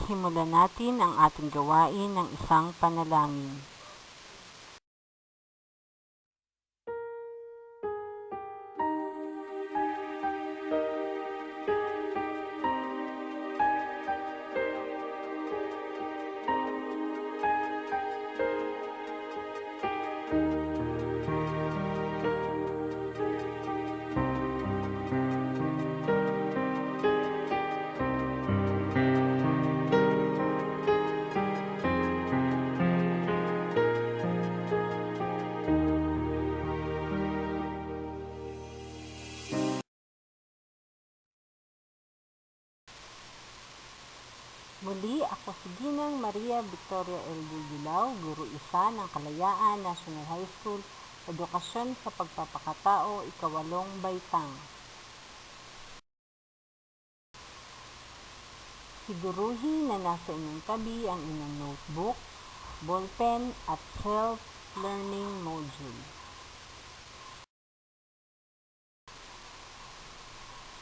Simulan natin ang ating gawain ng isang panalangin. Muli, ako si Ginang Maria Victoria L. Bulbilao, Guro 1 ng Kalayaan National High School, Edukasyon sa Pagpapakatao, Ikawalong Baitang. Siguruhin na nasa inyong tabi ang inyong notebook, ballpen at self-learning module.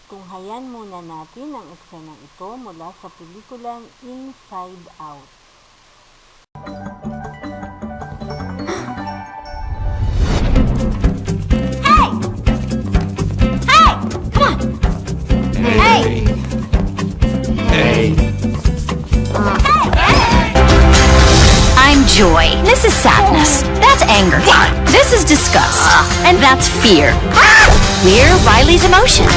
Tunghayan muna natin ang eksenang ito mula sa pelikulang Inside Out. Hey! Hey! Come on! Hey! Hey! I'm joy. This is sadness. That's anger. What? This is disgust. And that's fear. We're Riley's emotions.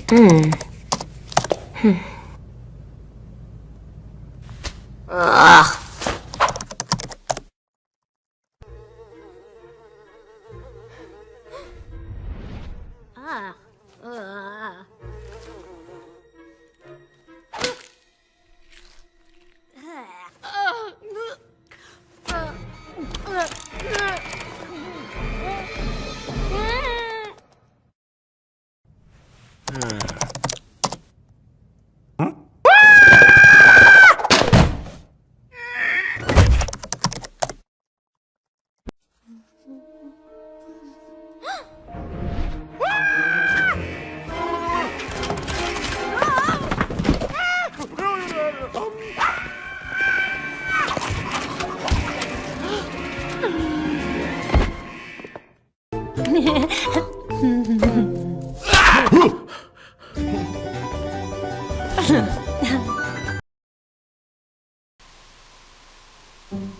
Yay! Ugh.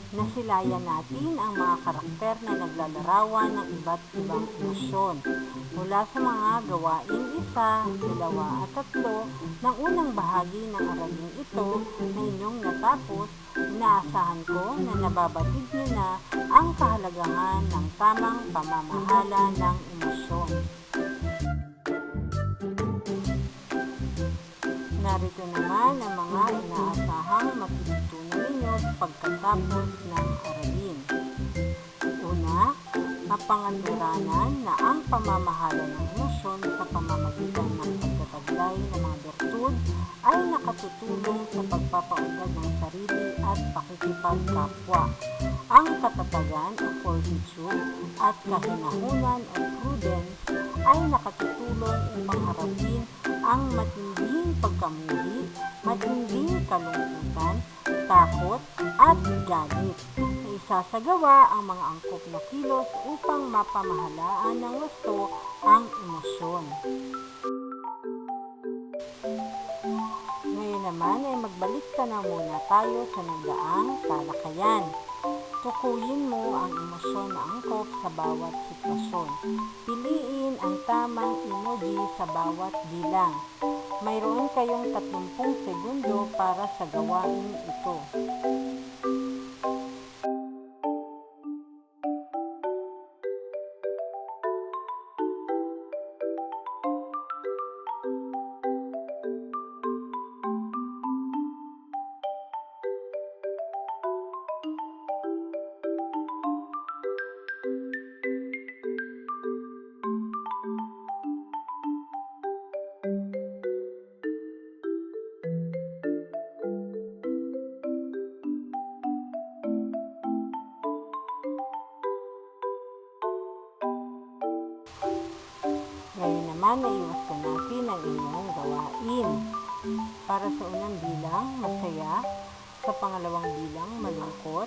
Nasilayan natin ang mga karakter na naglalarawan ng iba't ibang emosyon mula sa mga gawain 1, 2 at 3 ng unang bahagi ng araling ito na inyong natapos. Inaasahan ko na nababatid niyo na ang kahalagahan ng tamang pamamahala ng emosyon. Narito naman ang mga inaasahang matututunan ninyo kilos pagkatapos ng aralin. Una, mapangatiranan na ang pamamahala ng emosyon sa pamamagitan ng pagtataglay ng mga bertud ay nakatutulong sa pagpapaunlad ng sarili at pakikipagkapwa. Ang katatagan o fortitude at kahinahunan o prudence ay nakatutulong upang harapin ang matinding pagkamuli, matinding kalungkutan, takot at galit. Isasagawa ang mga angkop na kilos upang mapamahalaan ng gusto ang emosyon. Ngayon naman ay magbalik na muna tayo sa nagdaang talakayan. Tukuyin mo ang emosyon na angkop sa bawat sitwasyon. Piliin ang tamang emoji sa bawat bilang. Mayroon kayong 30 segundo para sa gawain ito. Ngayon naman ay iwasan natin ang inyong gawain. Para sa unang bilang, masaya. Sa pangalawang bilang, malungkot.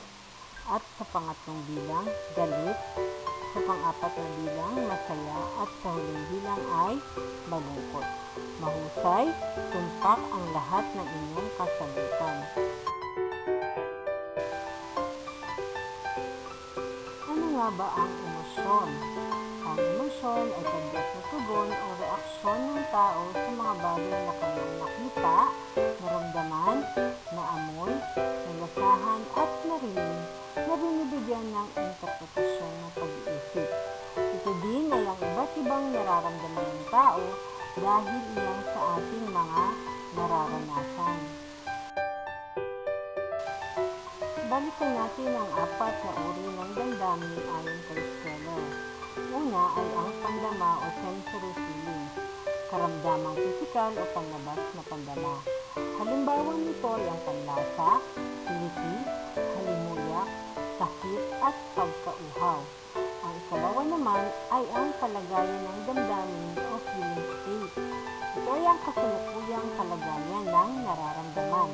At sa pangatlong bilang, galit. Sa pang-apat na bilang, masaya. At sa huling bilang ay malungkot. Mahusay, tumpak ang lahat ng inyong kasagutan. Ano nga ba ang emosyon? Ang emosyon ay taglak na tugon o reaksyon ng tao sa mga bagay na kanyang nakita, naramdaman, naamoy, nalasahan at narinig na binibigyan ng interpretasyon ng pag-iisip. Ito din ay ang iba't ibang nararamdaman ng tao dahil iyan sa ating mga nararanasan. Balikan natin ang 4 na uri ng damdamin ayon kay Steller. Una ay ang pandama o sensory feeling, karamdamang pisikal o panlabas na pandama. Halimbawa nito ay ang panlasa, kiliti, halimuyak, sakit at pagkauhaw. Ang ikalawa naman ay ang kalagayan ng damdamin o feeling state. Ito ay ang kasalukuyang kalagayan ng nararamdaman.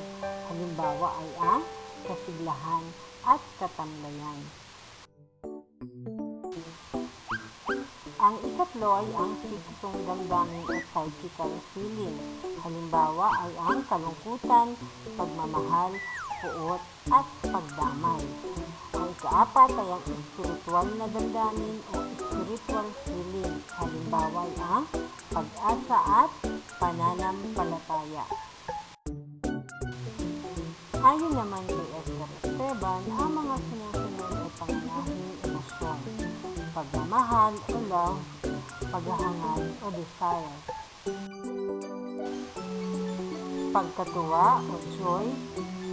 Halimbawa ay ang kasiglahan at katamlayan. Ang ikatlo ay ang fiksong damdamin o psychical feeling. Halimbawa ay ang kalungkutan, pagmamahal, puot at pagdamay. Ang ikaapat ay ang spiritual na damdamin o spiritual feeling. Halimbawa ay ang pag-asa at pananampalataya. Ayon naman kay Edgar Esteban, ang mga sinusunod ay pangunahing emosyon: pagmamahal o love, paghahangad o desire, pagkatuwa o joy,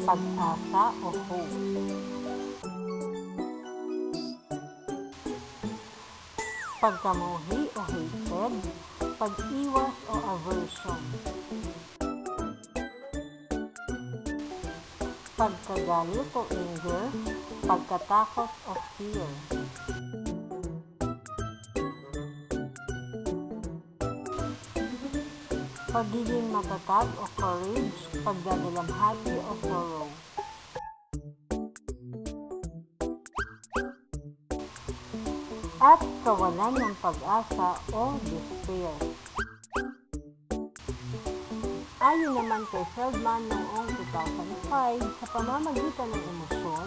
pag-asa o hope, pagkamuhi o hatred, pag-iwas o aversion, pagkagalit o anger, pagkatakot o fear, pagiging matatag o courage, pagdadalamhati o sorrow, at kawalan ng pag-asa o despair. Ayon naman kay Feldman noong 2005, sa pamamagitan ng emosyon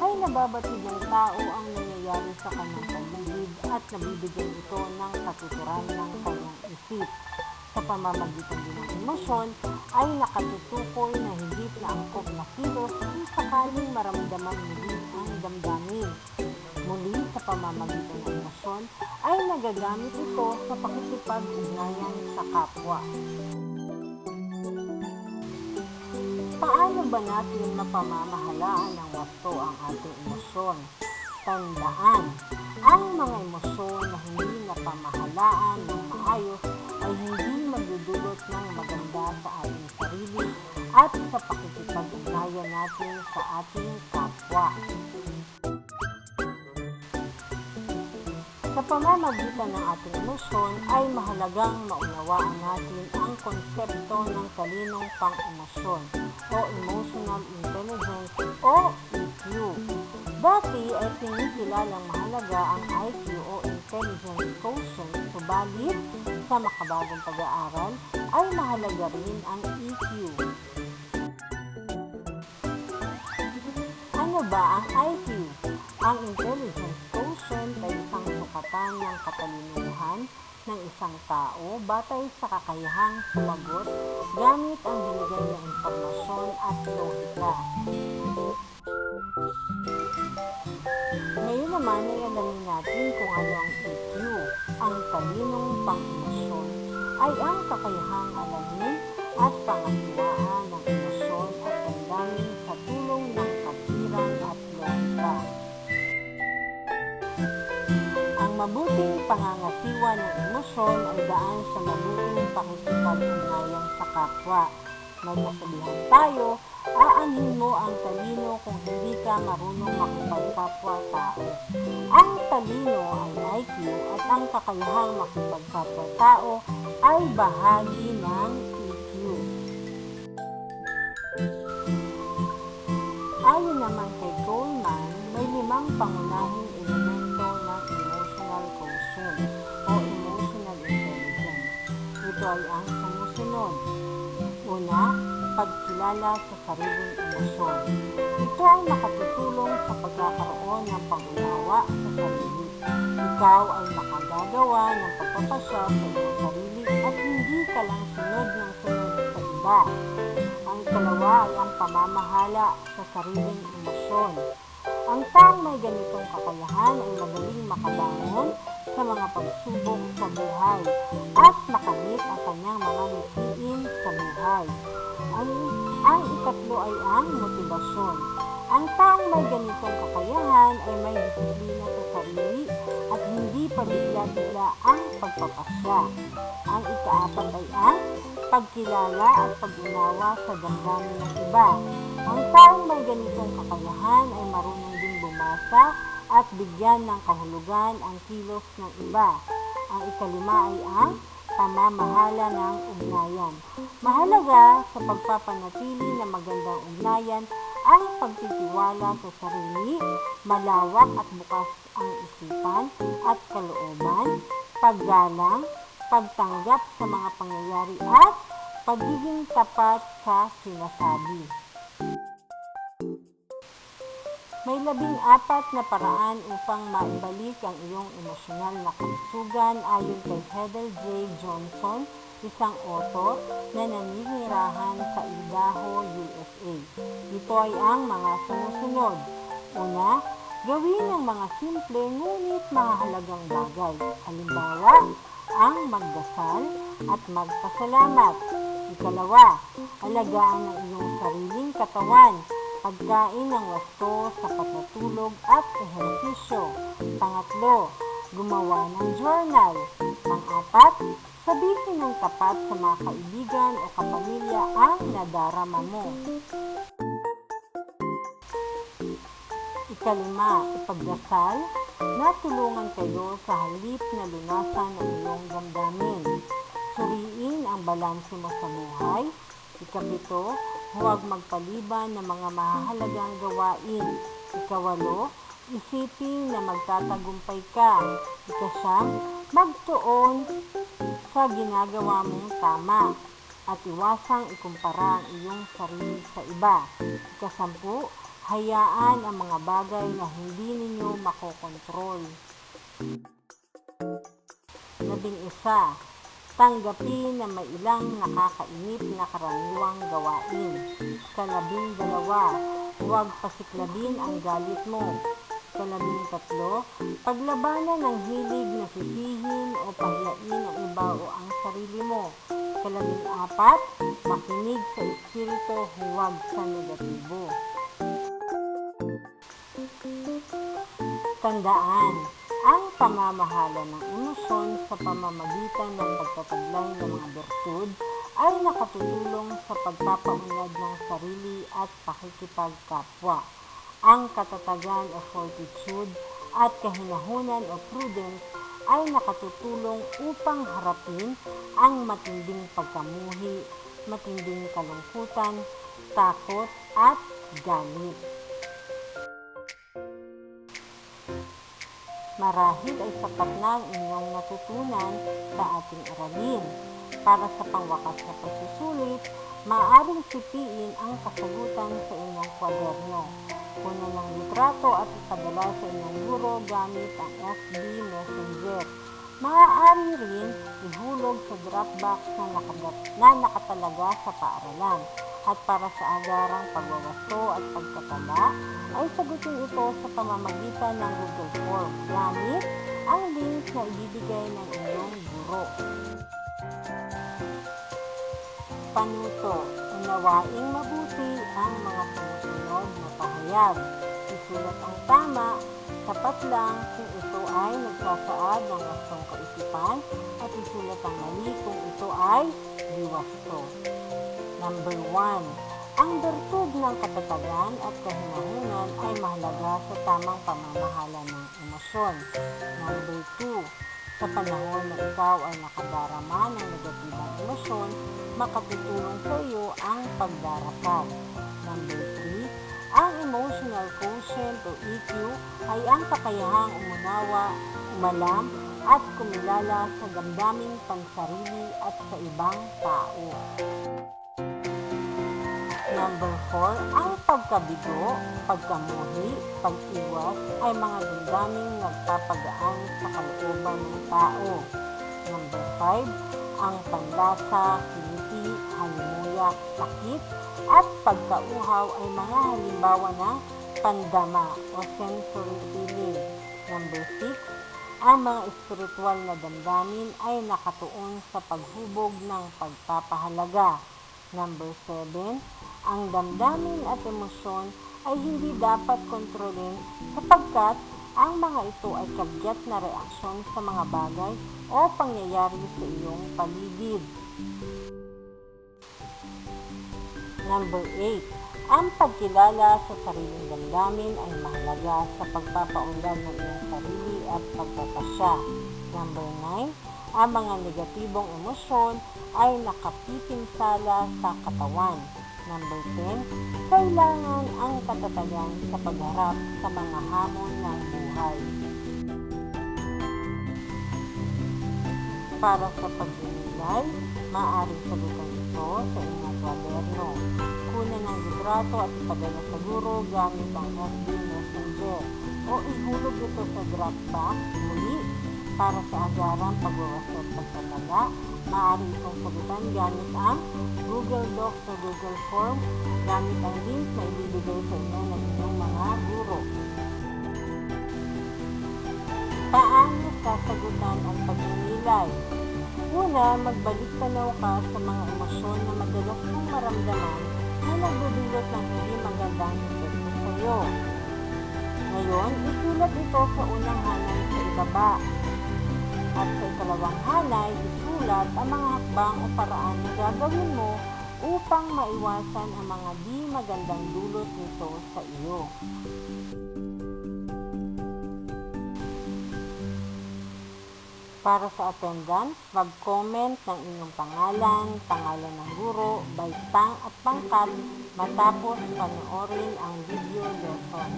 ay nababatid ng tao ang nangyayari sa kanyang paligid at nabibigyan ito ng katuturan ng kanyang isip. Sa pamamagitan din ng emosyon ay nakatutukoy na higit na angkop na kilos kung sakaling maramdaman muli ang damdamin. Muli, sa pamamagitan ng emosyon ay nagagamit ito sa pakikipag-ugnayan sa kapwa. Paano ba natin mapamamahalaan ng wasto ang ating emosyon? Tandaan, ang mga emosyon na hindi napamahalaan ng maayos ay hindi magdudulot ng maganda sa ating sarili at sa pakikipag-ugnayan natin sa ating kapwa. Sa pamamagitan ng ating emosyon ay mahalagang maunawaan natin ang konsepto ng talinong pang-emosyon o Emotional Intelligence o EQ. Dati ay kinikilalang mahalaga ang IQ o Intelligence Quotient, subalit sa makabagong pag-aaral ay mahalaga rin ang EQ. Ano ba ang IQ? Ang Intelligence Quotient ay isang sukatan ng katalinuhan ng isang tao batay sa kakayahang sumagot gamit ang binigay na impormasyon at lohika. Ngayon naman ay alamin natin kung ano ang EQ. Ang talinong pang-emosyon ay ang kakayahang alamin at pangasiwaan ng emosyon at damdamin sa tulong ng katwiran at lohika. Ang mabuting pangangasiwa ng emosyon ay daan sa mabuting pakikipag-ugnayan sa kapwa. May kasabihan tayo, aanhin mo ang talino kung hindi ka marunong makipagkapwa-tao. Ang talino ay IQ at ang kakayahang makipagkapwa-tao ay bahagi ng EQ. Ayon naman kay Goleman, may 5 pangunahing elemento ng emotional quotient o emotional intelligence. Ito ay ang sumusunod. Una, pagkilala sa sariling emosyon. Ito ay makatutulong sa pagkakaroon ng pag-unawa sa sarili. Ikaw ay makagagawa ng pagpapasya sa iyong sarili at hindi ka lang sunod ng sunod sa iba. Ang ikalawa ay ang pamamahala sa sariling emosyon. Ang taong may ganitong kakayahan ay madaling makabangon sa mga pagsubok sa buhay at makamit ang kanyang mga mithiin sa buhay. Ang ikatlo ay ang motibasyon. Ang taong may ganitong kakayahan ay may disiplina sa sarili at hindi pabigla-bigla ang pagpapasya. Ang ikaapat ay ang pagkilala at pag-unawa sa damdamin ng iba. Ang taong may ganitong kakayahan ay marunong din bumasa at bigyan ng kahulugan ang kilos ng iba. Ang ikalima ay ang pamamahala ng ugnayan. Mahalaga sa pagpapanatili ng magandang ugnayan ang pagtitiwala sa sarili, malawak at bukas ang isipan at kalooban, paggalang, pagtanggap sa mga pangyayari at pagiging tapat sa sinasabi. May 14 na paraan upang maibalik ang iyong emosyonal na kalusugan ayon kay Heather J. Johnson, isang author na naninirahan sa Idaho, USA. Ito ay ang mga sumusunod. Una, gawin ang mga simple ngunit mahalagang bagay. Halimbawa, ang magdasal at magpasalamat. Ikalawa, alagaan ang iyong sariling katawan. Pagkain ng wasto, sapat na tulog at ehersisyo. Pangatlo, gumawa ng journal. Pang-apat, sabihin ng tapat sa mga kaibigan o kapamilya ang nadarama mo. Ikalima, ipagdasal na tulungan kayo sa halip na lunasan ang iyong damdamin. Suriin ang balanse mo sa buhay. Ikapito, huwag magpaliban ng mga mahalagang gawain. Ikawalo, isipin na magtatagumpay ka. Ikasyam, magtuon sa ginagawa mong tama at iwasang ikumpara ang iyong sarili sa iba. Ikasampu, hayaan ang mga bagay na hindi ninyo makokontrol. 11, tanggapin na may ilang nakakainip na karaniwang gawain. 12, huwag pasiklabin ang galit mo. 13, paglabanan ng hilig na sisihin o pahiyain ang iba o ang sarili mo. 14, ika-14, makinig sa espiritu, huwag sa negatibo. Tandaan, ang pamamahala ng emosyon sa pamamagitan ng pagtataglay ng mga bertud ay nakatutulong sa pagpapaunlad ng sarili at pakikipagkapwa. Ang katatagan o fortitude at kahinahunan o prudence ay nakatutulong upang harapin ang matinding pagkamuhi, matinding kalungkutan, takot at galit. Marahil ay sapat na ang inyong natutunan sa ating aralin. Para sa pangwakas na pagsusulit, maaaring sipiin ang kasagutan sa inyong kwaderno. Kunan ng litrato at ipadala sa inyong guro gamit ang FB Messenger. Maaari rin ihulog sa Dropbox na nakatalaga sa paaralan. At para sa agarang pagwawasto at pagtatala, ay sagutin ito sa pamamagitan ng Google Form gamit ang link na ibibigay ng inyong guro. Panuto, unawaing mabuti ang mga sumusunod na pahayag. Isulat ang tama, sapat lang kung ito ay nagsasaad ng wastong kaisipan at isulat ang mali kung ito ay diwasto. Number 1. Ang bertud ng katatagan at kahinahunan ay mahalaga sa tamang pamamahala ng emosyon. Number 2. Sa panahon na ikaw ay nakadarama ng negatibang emosyon, makatutulong sa iyo ang pagdarasal. Number 3. Ang emotional quotient o EQ ay ang kakayahang umunawa, umalam, at kumilala sa damdaming pansarili at sa ibang tao. Number 4, ang pagkabigo, pagkamuhi, pag-iwas ay mga damdaming nagpapagaan sa kalooban ng tao. Number 5, ang panlasa, kiliti, halimuyak, sakit, at pagkauhaw ay mga halimbawa ng pandama o sensory feeling. Number 6, ang mga espiritual na damdamin ay nakatuon sa paghubog ng pagpapahalaga. Number 7, ang damdamin at emosyon ay hindi dapat kontrolin sapagkat ang mga ito ay kagyat na reaksyon sa mga bagay o pangyayari sa iyong paligid. Number 8, ang pagkilala sa sariling damdamin ay mahalaga sa pagpapaunlad ng iyong sarili at pagpapasya. Number 9, ang mga negatibong emosyon ay nakapipinsala sa katawan. Number 10, kailangan ang katatagan sa pagharap sa mga hamon ng buhay. Para sa pagdinilay, maaaring sagutan ito sa inyong kwaderno. Kunan ng litrato at ipadala sa guro gamit ang FB Messenger o ihulog ito sa Dropbox. Muli, para sa agarang pagwawasto at pagtatala, maaari itong sagutan gamit ang Google Docs o Google Form gamit ang link na ibibigay sa inyo ng inyong mga guro. Paano sasagutan ang pagninilay? Una, magbalik tanaw ka sa mga emosyon na madalas mong maramdaman na nagdudulot ng hindi magandang epekto sa iyo. Ngayon, isulat ito sa unang hanay sa ibaba. At sa ikalawang hanay, isulat ang mga hakbang o paraan na gagawin mo upang maiwasan ang mga di magandang dulot nito sa iyo. Para sa attendance, mag-comment ng inyong pangalan, pangalan ng guro, baitang at pangkat matapos panoorin ang video lesson.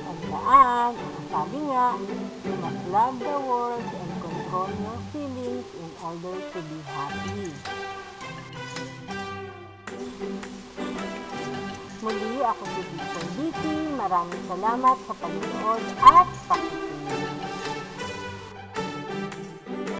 Tandaan, ang sabi nga, you must love the world and control your feelings in order to be happy. Muli, ako si Teacher Vicky. Maraming salamat sa panonood at pakikinig.